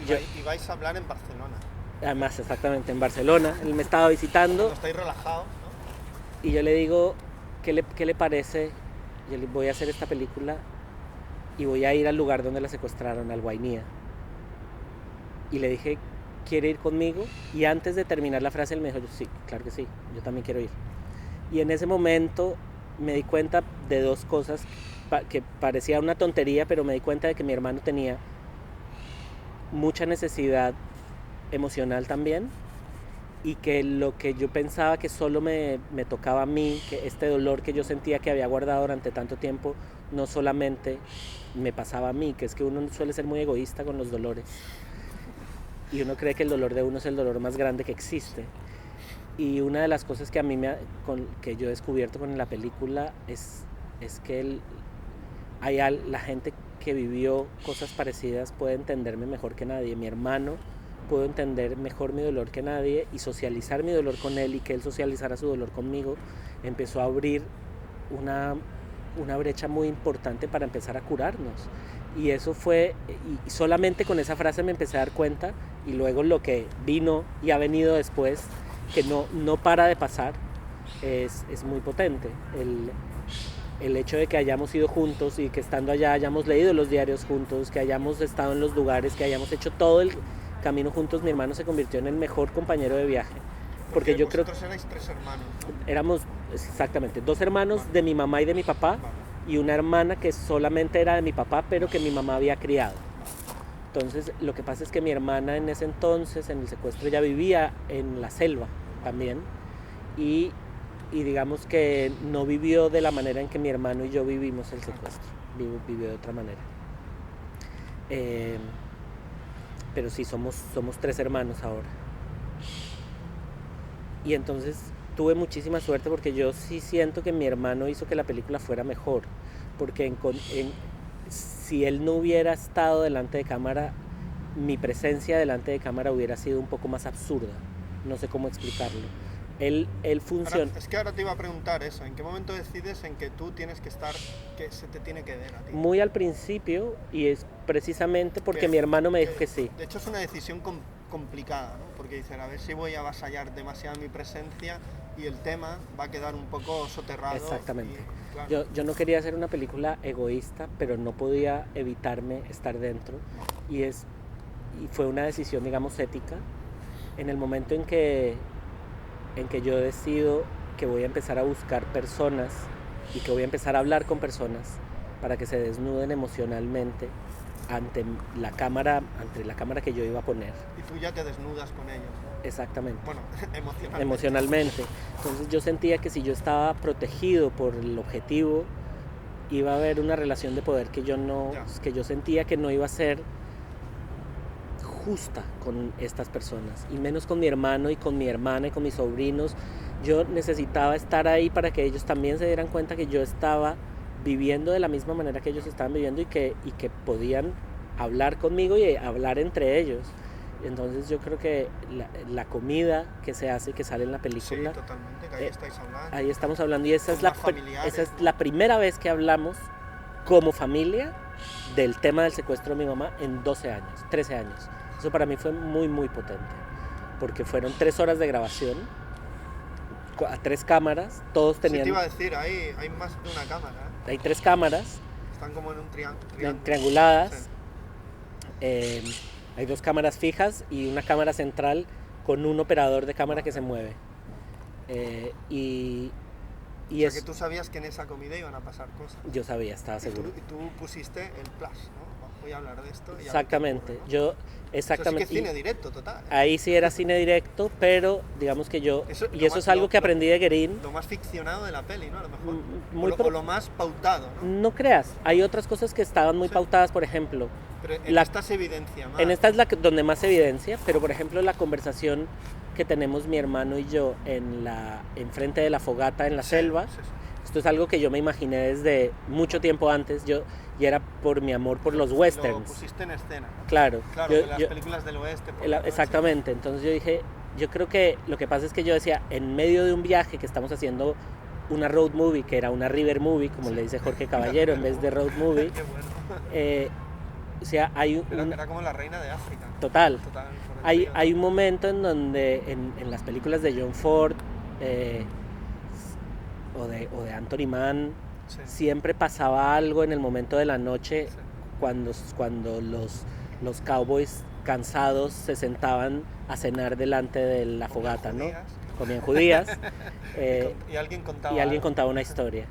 Y vais a hablar en Barcelona. Además, exactamente, en Barcelona. Él me estaba visitando. Cuando estáis relajados, ¿no? Y yo le digo, ¿qué le parece? Yo le voy a hacer esta película y voy a ir al lugar donde la secuestraron, al Guainía. Y le dije, ¿quiere ir conmigo? Y antes de terminar la frase, él me dijo, sí, claro que sí, yo también quiero ir. Y en ese momento me di cuenta de dos cosas que parecía una tontería, pero me di cuenta de que mi hermano tenía mucha necesidad emocional también, y que lo que yo pensaba que solo me tocaba a mí, que este dolor que yo sentía que había guardado durante tanto tiempo, no solamente me pasaba a mí, que es que uno suele ser muy egoísta con los dolores y uno cree que el dolor de uno es el dolor más grande que existe. Y una de las cosas que a mí que yo he descubierto con la película es que la gente que vivió cosas parecidas puede entenderme mejor que nadie. Mi hermano pudo entender mejor mi dolor que nadie y socializar mi dolor con él, y que él socializara su dolor conmigo empezó a abrir una brecha muy importante para empezar a curarnos. Y eso fue, y solamente con esa frase me empecé a dar cuenta, y luego lo que vino y ha venido después, que no para de pasar, es muy potente. El hecho de que hayamos ido juntos y que estando allá hayamos leído los diarios juntos, que hayamos estado en los lugares, que hayamos hecho todo el camino juntos, mi hermano se convirtió en el mejor compañero de viaje. Porque yo creo que erais 3 hermanos, ¿no? Éramos exactamente 2 hermanos, de mi mamá y de mi papá, y una hermana que solamente era de mi papá, pero que mi mamá había criado. Entonces, lo que pasa es que mi hermana en ese entonces, en el secuestro, ya vivía en la selva también, y digamos que no vivió de la manera en que mi hermano y yo vivimos el secuestro, vivió de otra manera. Pero sí, somos 3 hermanos ahora. Y entonces tuve muchísima suerte, porque yo sí siento que mi hermano hizo que la película fuera mejor, porque si él no hubiera estado delante de cámara, mi presencia delante de cámara hubiera sido un poco más absurda. No sé cómo explicarlo. Él funciona. Es que ahora te iba a preguntar eso. ¿En qué momento decides en que tú tienes que estar, que se te tiene que ver a ti? Muy al principio, y es precisamente porque mi hermano me dijo que sí. De hecho, es una decisión complicada, ¿no? Porque dicen, a ver si voy a avasallar demasiado mi presencia y el tema va a quedar un poco soterrado. Exactamente. Claro. Yo no quería hacer una película egoísta, pero no podía evitarme estar dentro. Y fue una decisión, digamos, ética. En el momento en que yo decido que voy a empezar a buscar personas y que voy a empezar a hablar con personas para que se desnuden emocionalmente ante la cámara que yo iba a poner. Y tú ya te desnudas con ellos, ¿no? Exactamente. Bueno, emocionalmente. Entonces yo sentía que si yo estaba protegido por el objetivo, iba a haber una relación de poder que yo sentía que no iba a ser justa con estas personas, y menos con mi hermano y con mi hermana y con mis sobrinos. Yo necesitaba estar ahí para que ellos también se dieran cuenta que yo estaba viviendo de la misma manera que ellos estaban viviendo, y que podían hablar conmigo y hablar entre ellos. Entonces yo creo que la comida que se hace y que sale en la película, sí, totalmente, que ahí estáis hablando. Ahí estamos hablando, y esa es la primera vez que hablamos como familia del tema del secuestro de mi mamá en 13 años. Eso para mí fue muy, muy potente, porque fueron 3 horas de grabación a 3 cámaras, todos tenían... Sí, te iba a decir, hay más de una cámara, ¿eh? Hay 3 cámaras. Están como en un triángulo. Trianguladas. Sí. Hay 2 cámaras fijas y una cámara central con un operador de cámara que se mueve. O sea, que tú sabías que en esa comida iban a pasar cosas. Yo sabía, estaba seguro. Y tú pusiste el plus, ¿no? Voy a hablar de esto. Y exactamente. Ocurre, ¿no? Exactamente. Eso sí que es cine directo, total. Ahí sí era cine directo, pero digamos que eso es algo que aprendí de Guérin. Lo más ficcionado de la peli, ¿no? A lo mejor. O lo más pautado, ¿no? No creas, hay otras cosas que estaban muy pautadas, por ejemplo. Pero en esta se evidencia más. En esta es donde más se evidencia, pero por ejemplo la conversación que tenemos mi hermano y yo enfrente de la fogata en la selva. Sí. Esto es algo que yo me imaginé desde mucho tiempo antes, y era por mi amor por los westerns. Lo pusiste en escena, ¿no? Claro. Las películas del oeste. Exactamente, entonces yo dije, yo creo que lo que pasa es que yo decía, en medio de un viaje que estamos haciendo una road movie, que era una river movie, como le dice Jorge Caballero, en vez de road movie, O sea, Era como la reina de África. Total. Total, por el Hay río. un momento en donde en las películas de John Ford o de Anthony Mann Sí. siempre pasaba algo en el momento de la noche Sí. cuando los cowboys cansados se sentaban a cenar delante de la fogata, ¿no? Judías. Comían judías. Y alguien contaba. Y alguien algo. contaba una historia.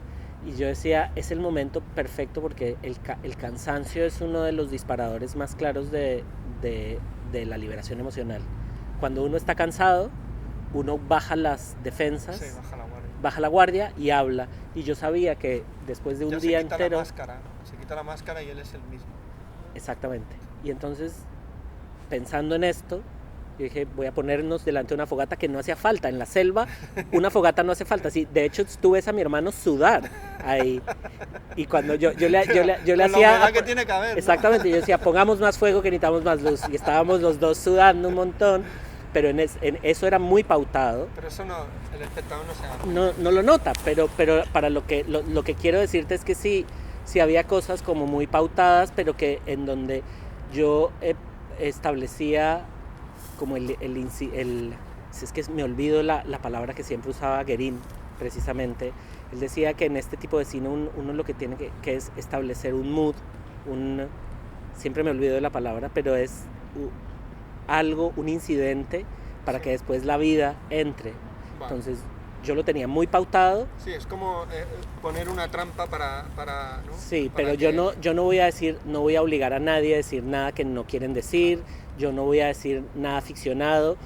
Y yo decía, es el momento perfecto porque el cansancio es uno de los disparadores más claros de la liberación emocional. Cuando uno está cansado, uno baja las defensas, Sí, baja la guardia y habla. Y yo sabía que después de un Ya día se quita entero... la máscara, ¿no? Se quita la máscara y él es el mismo. Exactamente. Y entonces, pensando en esto, yo dije, voy a ponernos delante de una fogata que no hacía falta. En la selva, una fogata no hace falta. Sí, de hecho, tú ves a mi hermano sudar ahí. Y cuando yo le Con la hacía... humedad que tiene que haber, ¿no? Exactamente, yo decía, pongamos más fuego que necesitamos más luz. Y estábamos los dos sudando un montón, pero en eso era muy pautado. Pero eso no, el espectador no se da. No lo nota, pero para lo que quiero decirte es que sí había cosas como muy pautadas, pero que en donde yo establecía como si es que me olvido la palabra que siempre usaba Guérin, precisamente. Él decía que en este tipo de cine uno lo que tiene que es establecer un mood, siempre me olvido de la palabra, pero es un incidente para Sí. que después la vida entre. Vale. Entonces yo lo tenía muy pautado. Sí, es como poner una trampa para ¿no? Sí, Para pero yo no voy a decir, no voy a obligar a nadie a decir nada que no quieren decir, yo no voy a decir nada ficcionado,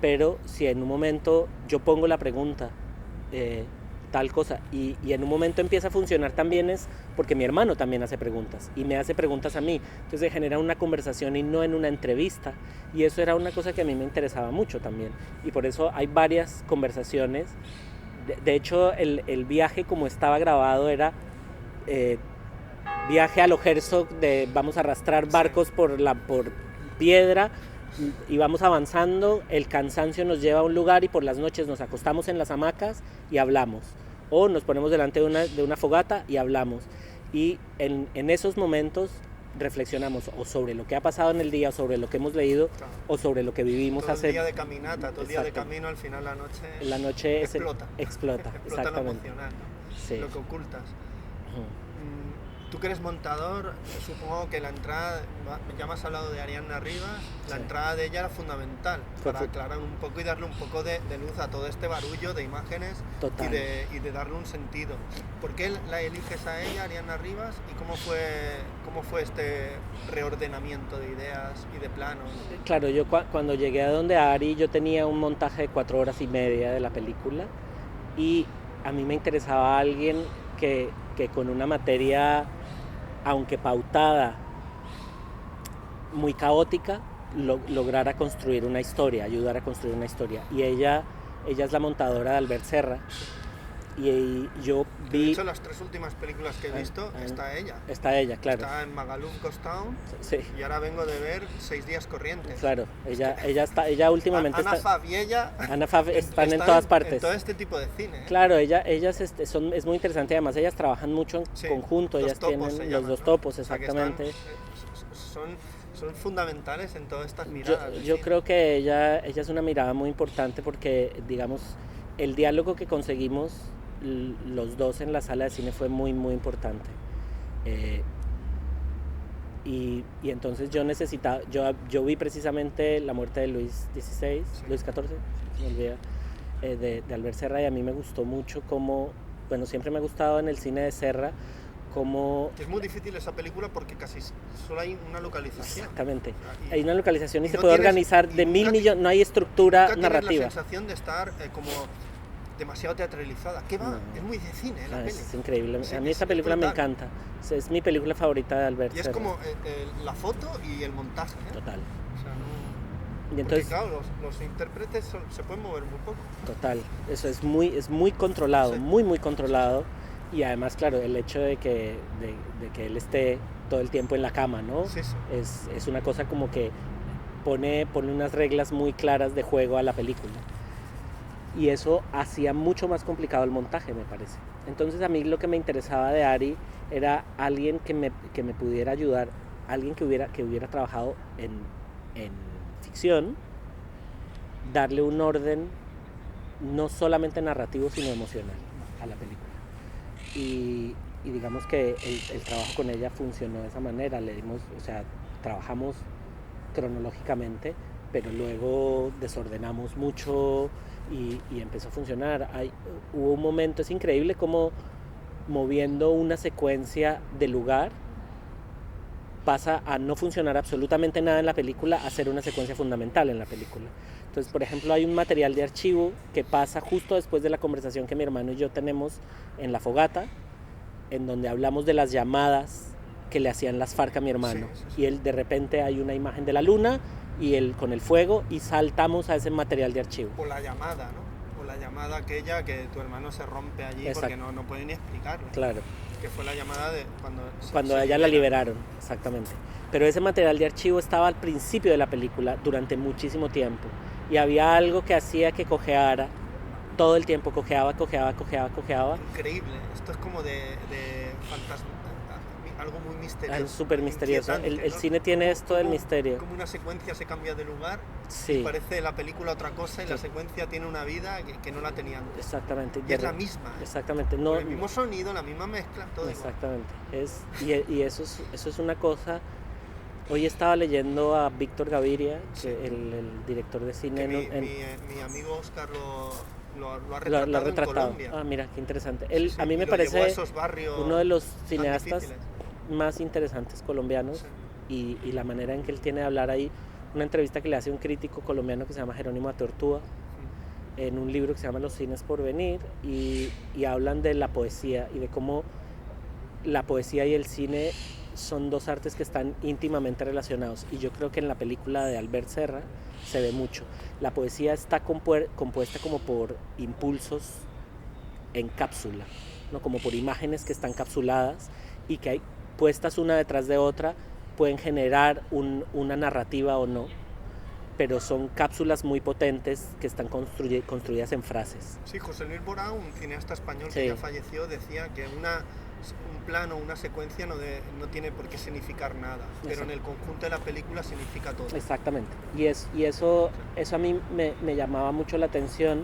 pero si en un momento yo pongo la pregunta, tal cosa, y en un momento empieza a funcionar también es porque mi hermano también hace preguntas, y me hace preguntas a mí, entonces se genera una conversación y no en una entrevista, y eso era una cosa que a mí me interesaba mucho también, y por eso hay varias conversaciones. De hecho, el viaje como estaba grabado era viaje a lo Herzog de vamos a arrastrar barcos por piedra y vamos avanzando, el cansancio nos lleva a un lugar y por las noches nos acostamos en las hamacas y hablamos, o nos ponemos delante de una fogata y hablamos, y en esos momentos reflexionamos o sobre lo que ha pasado en el día, o sobre lo que hemos leído, Claro. o sobre lo que vivimos todo hace... el día de caminata, todo el día de Exacto. camino, al final La noche explota. explota, Explota lo exactamente. emocional, ¿no? Sí. Lo que ocultas. Ujú. Tú que eres montador, supongo que la entrada, ya me has hablado de Ariadna Rivas, la Sí. entrada de ella era fundamental para aclarar un poco y darle un poco de luz a todo este barullo de imágenes Total. y de darle un sentido. ¿Por qué la eliges a ella, Ariadna Rivas, y cómo fue este reordenamiento de ideas y de planos? Claro, yo cuando llegué a donde Ari, yo tenía un montaje de 4 horas y media de la película y a mí me interesaba alguien que con una materia, aunque pautada, muy caótica, lograra construir una historia, ayudar a construir una historia. Y ella es la montadora de Albert Serra. Y yo De vi... hecho, las 3 últimas películas que he visto, está ella. Está ella, claro. Está en Magaluf Ghost Town. Sí. Y ahora vengo de ver 6 días corrientes. Claro, ella últimamente Ana Fab y ella Ana Fab están en todas partes. En todo este tipo de cine. Claro, ellas es muy interesante, además ellas trabajan mucho en conjunto, ellas tienen los dos topos, exactamente. Son fundamentales en todas estas miradas. Yo creo que ella es una mirada muy importante porque, digamos, el diálogo que conseguimos los dos en la sala de cine fue muy, muy importante. Y entonces yo vi precisamente la muerte de Luis XVI, Luis XIV, me olvida, de Albert Serra, y a mí me gustó mucho cómo, bueno, siempre me ha gustado en el cine de Serra, cómo... Es muy difícil esa película porque casi solo hay una localización. Exactamente, hay una localización y se no puede tienes- organizar de mil millones, no hay estructura Nunca tienes narrativa. la sensación de estar como demasiado teatralizada. ¿Qué va? No. Es muy de cine la peli. Es increíble, Sí, a mí es esta película me brutal. encanta, es mi película favorita de Albert Y es Serra. como la foto y el montaje. Total. O sea, no... Y entonces, Porque claro, los intérpretes se pueden mover muy poco. total, eso es muy controlado, Sí. muy controlado, y además, claro, el hecho de que él esté todo el tiempo en la cama, ¿no? Sí, sí. Es una cosa como que pone unas reglas muy claras de juego a la película. Y eso hacía mucho más complicado el montaje, me parece. Entonces a mí lo que me interesaba de Ari era alguien que me pudiera ayudar alguien que hubiera trabajado en ficción, darle un orden no solamente narrativo, sino emocional a la película. Y digamos que el trabajo con ella funcionó de esa manera. Le dimos, o sea, trabajamos cronológicamente, pero luego desordenamos mucho y empezó a funcionar. Hubo un momento, es increíble como moviendo una secuencia de lugar pasa a no funcionar absolutamente nada en la película a ser una secuencia fundamental en la película. Entonces, por ejemplo, hay un material de archivo que pasa justo después de la conversación que mi hermano y yo tenemos en la fogata, en donde hablamos de las llamadas que le hacían las FARC a mi hermano. Sí. Y él, de repente hay una imagen de la luna y él con el fuego y saltamos a ese material de archivo. O la llamada, ¿no? O la llamada aquella que tu hermano se rompe allí. Exacto. Porque no puede ni explicarlo. Claro. Que fue la llamada de cuando ella la liberaron, exactamente. Pero ese material de archivo estaba al principio de la película durante muchísimo tiempo y había algo que hacía que cojeara todo el tiempo, cojeaba. Increíble, esto es como de fantasma, algo muy misterioso. Es súper misterioso. El cine tiene esto del misterio. Como una secuencia se cambia de lugar, sí. Y parece la película otra cosa y sí. La secuencia tiene una vida que no la tenía antes. Exactamente. Y es la misma. Exactamente. No, el mismo sonido, la misma mezcla, todo exactamente. Y eso es una cosa. Hoy estaba leyendo a Víctor Gaviria, sí. el director de cine. Mi amigo Oscar lo ha retratado en Colombia. Ah, mira, qué interesante. Él, sí, a mí me parece uno de los cineastas difíciles. Más interesantes colombianos, sí. y la manera en que él tiene de hablar ahí, una entrevista que le hace un crítico colombiano que se llama Jerónimo Atortúa, en un libro que se llama Los cines por venir, y hablan de la poesía y de cómo la poesía y el cine son dos artes que están íntimamente relacionados, y yo creo que en la película de Albert Serra se ve mucho. La poesía está compuesta como por impulsos en cápsula, ¿no? Como por imágenes que están capsuladas y que hay puestas una detrás de otra, pueden generar una narrativa o no, pero son cápsulas muy potentes que están construidas en frases. Sí, José Luis Borao, un cineasta español sí. que ya falleció, decía que un plano, una secuencia no tiene por qué significar nada, pero exacto. En el conjunto de la película significa todo. Exactamente, y eso a mí me llamaba mucho la atención,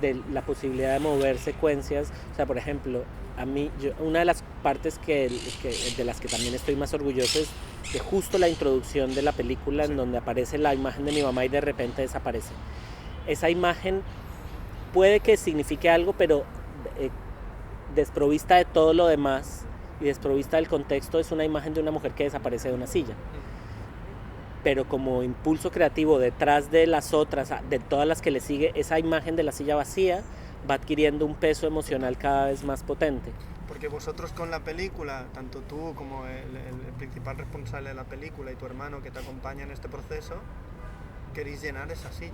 de la posibilidad de mover secuencias. O sea, por ejemplo, a mí, una de las partes de las que también estoy más orgulloso es que justo la introducción de la película, sí. En donde aparece la imagen de mi mamá y de repente desaparece. Esa imagen puede que signifique algo, pero desprovista de todo lo demás y desprovista del contexto, es una imagen de una mujer que desaparece de una silla. Pero como impulso creativo detrás de las otras, de todas las que le sigue, esa imagen de la silla vacía va adquiriendo un peso emocional cada vez más potente. Porque vosotros con la película, tanto tú como el principal responsable de la película y tu hermano que te acompaña en este proceso, queréis llenar esa silla.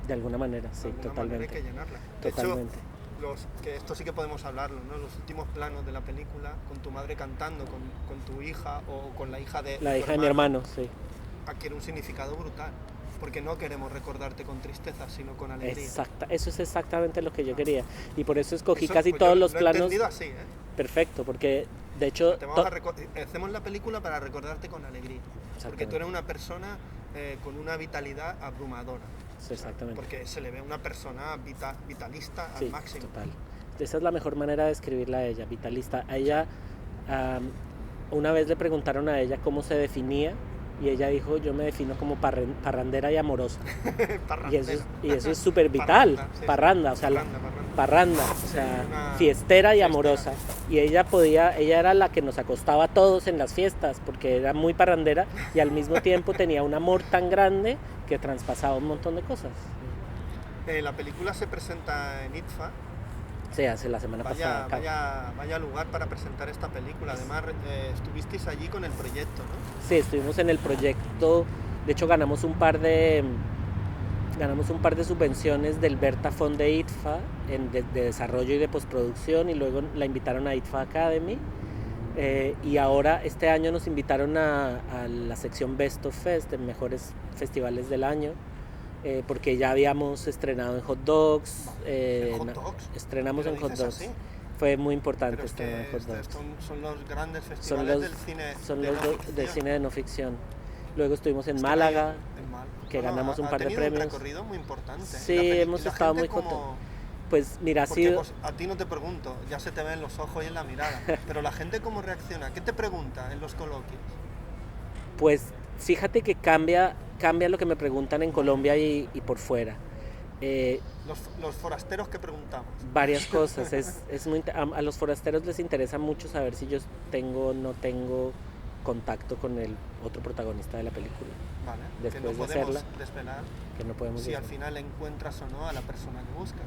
De alguna manera, sí, totalmente. De alguna manera hay que llenarla. Totalmente. De hecho, que esto sí que podemos hablarlo, ¿no? Los últimos planos de la película, con tu madre cantando, con tu hija o con la hija de la hija de mi hermano, sí. Adquiere un significado brutal, porque no queremos recordarte con tristeza, sino con alegría. Exacto, eso es exactamente lo que yo quería, y por eso escogí casi todos los planos. Lo he entendido así, ¿eh? Perfecto, porque de hecho hacemos la película para recordarte con alegría, porque tú eres una persona con una vitalidad abrumadora. Sí, exactamente. Porque se le ve una persona vitalista sí, al máximo. Total. Esa es la mejor manera de describirla a ella, vitalista. A ella, una vez le preguntaron a ella cómo se definía, y ella dijo, yo me defino como parrandera y amorosa. y eso es súper vital. Parranda, o sea, parranda, o sea, fiestera y amorosa. Y ella era la que nos acostaba a todos en las fiestas, porque era muy parrandera y al mismo tiempo tenía un amor tan grande que traspasaba un montón de cosas. La película se presenta en ITFA. Se hace la semana pasada. Vaya lugar para presentar esta película. Además, estuvisteis allí con el proyecto, ¿no? Sí, estuvimos en el proyecto. De hecho, ganamos un par de subvenciones del Berta Fond de ITFA de desarrollo y de postproducción, y luego la invitaron a ITFA Academy. Y ahora, este año, nos invitaron a la sección Best of Fest, de mejores festivales del año. Porque ya habíamos estrenado en Hot Dogs. ¿En Hot Dogs? Estrenamos en Hot Dogs. Así? Fue muy importante Pero es este que Hot Dogs. son los grandes Son festivales los, del cine son de los no del ficción. cine de no ficción. Luego estuvimos en Es que Málaga, en Málaga. que Bueno, ganamos un ha par de tenido premios. un recorrido muy importante. Sí, Y la hemos y la estado gente muy como... contentos. Pues mira, ha Porque sido... pues, a ti no te pregunto, ya se te ven los ojos y en la mirada, pero la gente cómo reacciona, ¿qué te pregunta en los coloquios? Pues fíjate que cambia lo que me preguntan en Colombia y por fuera. Los forasteros que preguntamos. Varias cosas. A los forasteros les interesa mucho saber si yo tengo o no tengo contacto con el otro protagonista de la película. Vale, Después que no de podemos hacerla, desvelar que no podemos si al decir. final encuentras o no a la persona que buscas.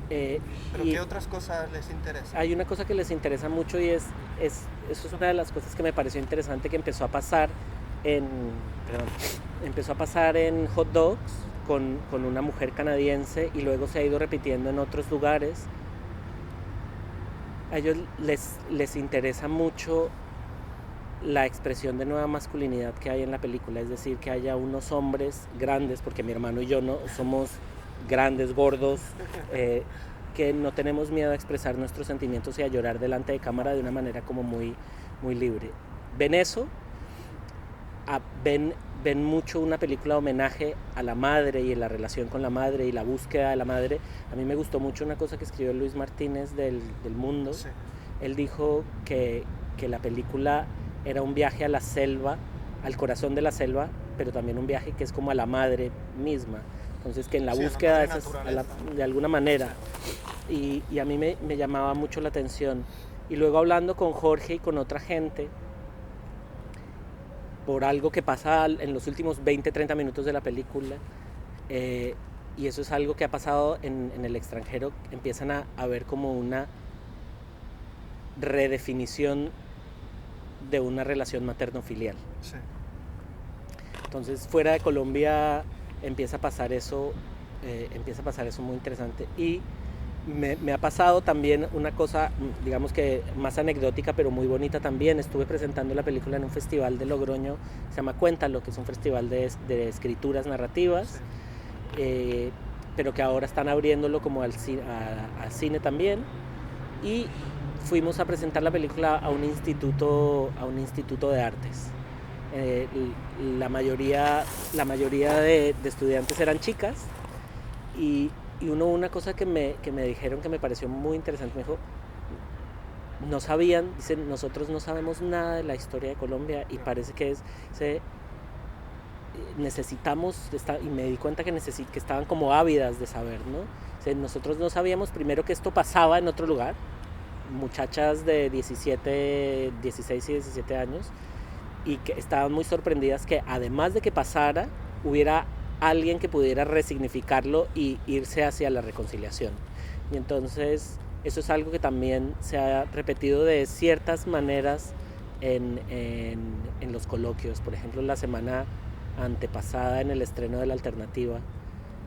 Pero Y ¿qué otras cosas les interesa? hay una cosa que les interesa mucho y eso es una de las cosas que me pareció interesante que empezó a pasar en Hot Dogs con una mujer canadiense y luego se ha ido repitiendo en otros lugares. A ellos les interesa mucho la expresión de nueva masculinidad que hay en la película, es decir, que haya unos hombres grandes, porque mi hermano y yo no somos grandes, gordos, que no tenemos miedo a expresar nuestros sentimientos y a llorar delante de cámara de una manera como muy, muy libre. Ven eso, ven mucho una película de homenaje a la madre y en la relación con la madre y la búsqueda de la madre. A mí me gustó mucho una cosa que escribió Luis Martínez del Mundo. Sí. Él dijo que la película era un viaje a la selva, al corazón de la selva, pero también un viaje que es como a la madre misma. Entonces que en la búsqueda de alguna manera. Y a mí me llamaba mucho la atención. Y luego hablando con Jorge y con otra gente, por algo que pasa en los últimos 20-30 minutos de la película, y eso es algo que ha pasado en el extranjero, empiezan a ver como una redefinición de una relación materno-filial. Sí. Entonces fuera de Colombia empieza a pasar eso muy interesante. Y me ha pasado también una cosa, digamos que más anecdótica, pero muy bonita también. Estuve presentando la película en un festival de Logroño, se llama Cuéntalo, que es un festival de escrituras narrativas, sí. Pero que ahora están abriéndolo como al cine también. Y fuimos a presentar la película a un instituto de artes. La mayoría de estudiantes eran chicas y una cosa que me dijeron que me pareció muy interesante, me dijo, dicen, nosotros no sabemos nada de la historia de Colombia y parece que necesitamos, y me di cuenta que estaban como ávidas de saber, ¿no? O sea, nosotros no sabíamos primero que esto pasaba en otro lugar, muchachas de 16 y 17 años, y que estaban muy sorprendidas que además de que pasara, hubiera alguien que pudiera resignificarlo y irse hacia la reconciliación. Y entonces eso es algo que también se ha repetido de ciertas maneras en los coloquios. Por ejemplo, la semana antepasada en el estreno de La Alternativa,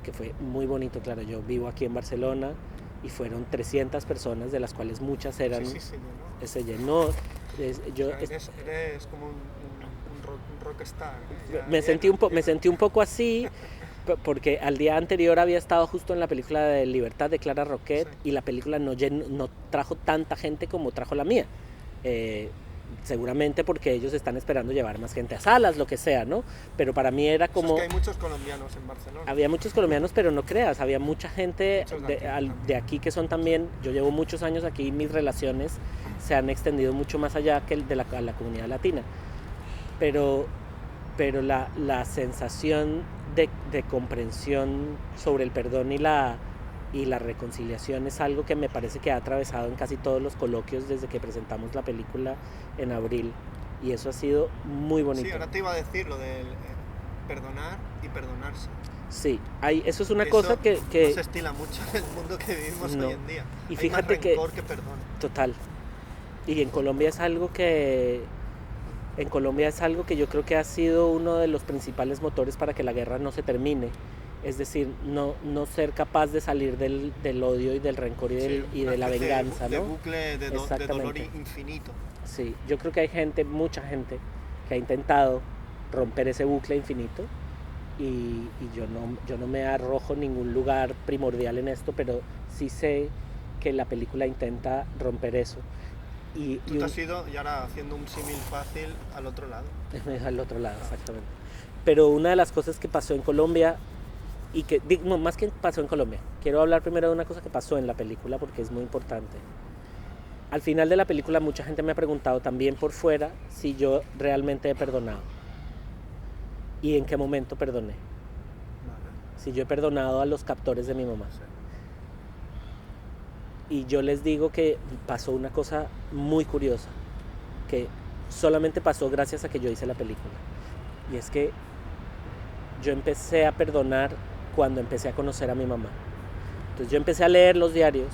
que fue muy bonito, claro, yo vivo aquí en Barcelona y fueron 300 personas, de las cuales muchas eran... Sí, se llenó. Eres como un rockstar. Me sentí un poco así, porque al día anterior había estado justo en la película de Libertad de Clara Roquet, sí. Y la película no trajo tanta gente como trajo la mía. Seguramente porque ellos están esperando llevar más gente a salas, lo que sea, ¿no? Pero para mí era como... Es que hay muchos colombianos en Barcelona. Había muchos colombianos, pero no creas, había mucha gente de aquí que son también... Yo llevo muchos años aquí y mis relaciones se han extendido mucho más allá que de la comunidad latina. Pero la sensación de comprensión sobre el perdón y la reconciliación es algo que me parece que ha atravesado en casi todos los coloquios desde que presentamos la película en abril, y eso ha sido muy bonito. Sí, ahora te iba a decir lo de perdonar y perdonarse. Sí, eso es una cosa que no se estila mucho en el mundo que vivimos hoy en día. Y hay fíjate más rencor que perdón. Total. Y en Colombia es algo que yo creo que ha sido uno de los principales motores para que la guerra no se termine. Es decir, no ser capaz de salir del odio y del rencor y de la venganza, de ¿no? bucle de dolor infinito. Sí, yo creo que hay mucha gente que ha intentado romper ese bucle infinito, y yo no me arrojo en ningún lugar primordial en esto, pero sí sé que la película intenta romper eso. Tú te has ido, y ahora haciendo un símil fácil, al otro lado. Al otro lado, exactamente. Pero una de las cosas que pasó en Colombia, y que, no, más que pasó en Colombia, quiero hablar primero de una cosa que pasó en la película porque es muy importante. Al final de la película mucha gente me ha preguntado también por fuera si yo realmente he perdonado. ¿Y en qué momento perdoné? Vale. Si yo he perdonado a los captores de mi mamá. Sí. Y yo les digo que pasó una cosa muy curiosa, que solamente pasó gracias a que yo hice la película. Y es que yo empecé a perdonar cuando empecé a conocer a mi mamá. Entonces yo empecé a leer los diarios,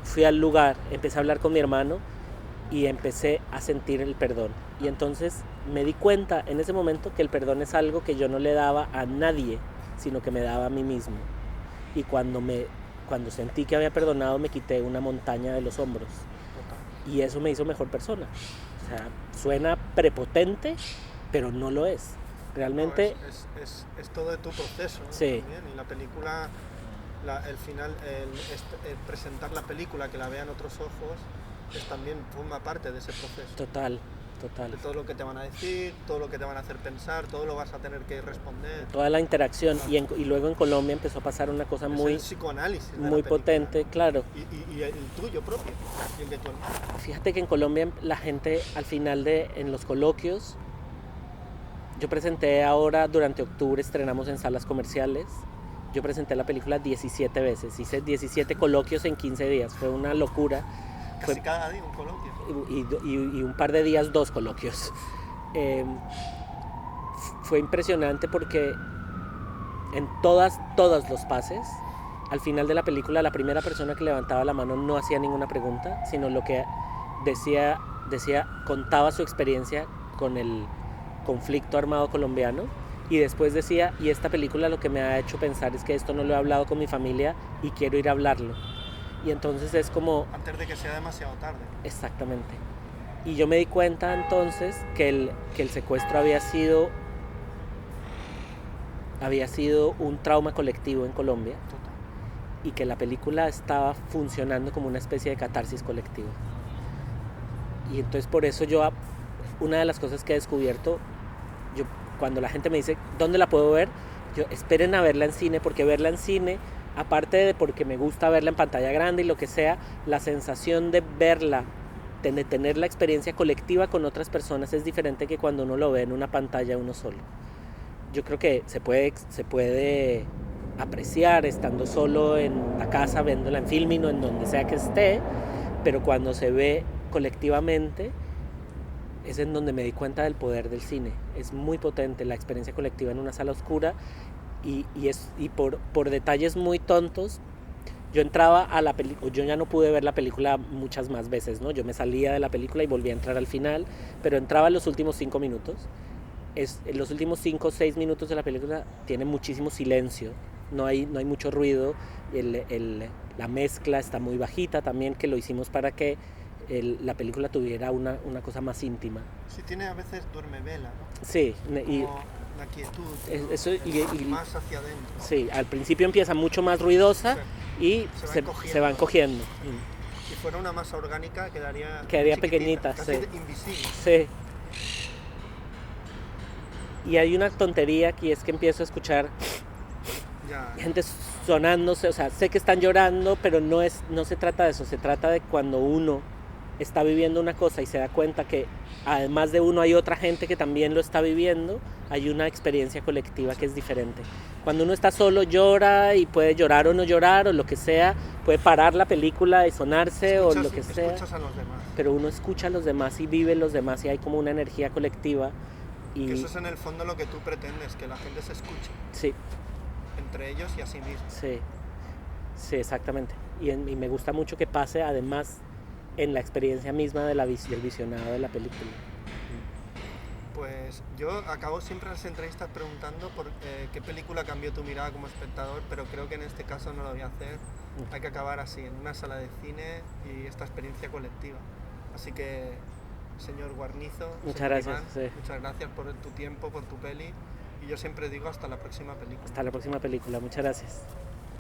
fui al lugar, empecé a hablar con mi hermano y empecé a sentir el perdón. Y entonces me di cuenta en ese momento que el perdón es algo que yo no le daba a nadie, sino que me daba a mí mismo. Y cuando sentí que había perdonado, me quité una montaña de los hombros. Total. Y eso me hizo mejor persona. O sea, suena prepotente, pero no lo es. Realmente... No, es todo de tu proceso, ¿no? Sí. También. Y la película, el final, el presentar la película, que la vean otros ojos, también forma parte de ese proceso. Total. De todo lo que te van a decir, todo lo que te van a hacer pensar, todo lo vas a tener que responder. Toda la interacción. Y luego en Colombia empezó a pasar una cosa Es el psicoanálisis de muy la potente, claro. Y el tuyo propio, y el de tu hermano. Fíjate que en Colombia la gente al final en los coloquios, yo presenté ahora durante octubre, estrenamos en salas comerciales, yo presenté la película 17 veces, hice 17 coloquios en 15 días, fue una locura. Casi cada día un coloquio. Y un par de días 2 coloquios. Fue impresionante porque en todos los pases, al final de la película, la primera persona que levantaba la mano no hacía ninguna pregunta, sino lo que decía contaba su experiencia con el conflicto armado colombiano, y después decía, y esta película lo que me ha hecho pensar es que esto no lo he hablado con mi familia y quiero ir a hablarlo. Y entonces es como... Antes de que sea demasiado tarde. Exactamente. Y yo me di cuenta entonces que el secuestro había sido un trauma colectivo en Colombia. Total. Y que la película estaba funcionando como una especie de catarsis colectiva. Y entonces por eso una de las cosas que he descubierto, cuando la gente me dice, ¿dónde la puedo ver? Yo, esperen a verla en cine, porque verla en cine, aparte de porque me gusta verla en pantalla grande y lo que sea, la sensación de verla, de tener la experiencia colectiva con otras personas es diferente que cuando uno lo ve en una pantalla uno solo. Yo creo que se puede apreciar estando solo en la casa, viéndola en Filmin o en donde sea que esté, pero cuando se ve colectivamente es en donde me di cuenta del poder del cine. Es muy potente la experiencia colectiva en una sala oscura. Y por detalles muy tontos, yo entraba a la película, yo ya no pude ver la película muchas más veces, ¿no? Yo me salía de la película y volvía a entrar al final, pero entraba en los últimos 5 minutos. En los últimos 5 o 6 minutos de la película tiene muchísimo silencio, no hay mucho ruido, la mezcla está muy bajita también, que lo hicimos para que la película tuviera una cosa más íntima. Sí, tiene a veces duerme vela, ¿no? Sí, y la quietud, eso, y más hacia adentro. Sí, al principio empieza mucho más ruidosa, sí, y se van cogiendo. Si fuera una masa orgánica quedaría pequeñita, casi sí. Invisible. Sí. Y hay una tontería que es que empiezo a escuchar gente sonándose, o sea, sé que están llorando, pero no se trata de eso, se trata de cuando uno está viviendo una cosa y se da cuenta que además de uno hay otra gente que también lo está viviendo, hay una experiencia colectiva que es diferente. Cuando uno está solo llora y puede llorar o no llorar o lo que sea, puede parar la película y sonarse o lo que sea. Escuchas a los demás. Pero uno escucha a los demás y vive los demás y hay como una energía colectiva. Que eso es en el fondo lo que tú pretendes, que la gente se escuche. Sí. Entre ellos y a sí mismos. Sí, exactamente. Y me gusta mucho que pase además en la experiencia misma del visionado de la película. Pues yo acabo siempre las entrevistas preguntando por qué película cambió tu mirada como espectador, pero creo que en este caso no lo voy a hacer. Hay que acabar así, en una sala de cine y esta experiencia colectiva. Así que, señor Guarnizo, muchas gracias. Iván, muchas gracias por tu tiempo, por tu peli. Y yo siempre digo hasta la próxima película. Hasta la próxima película, muchas gracias.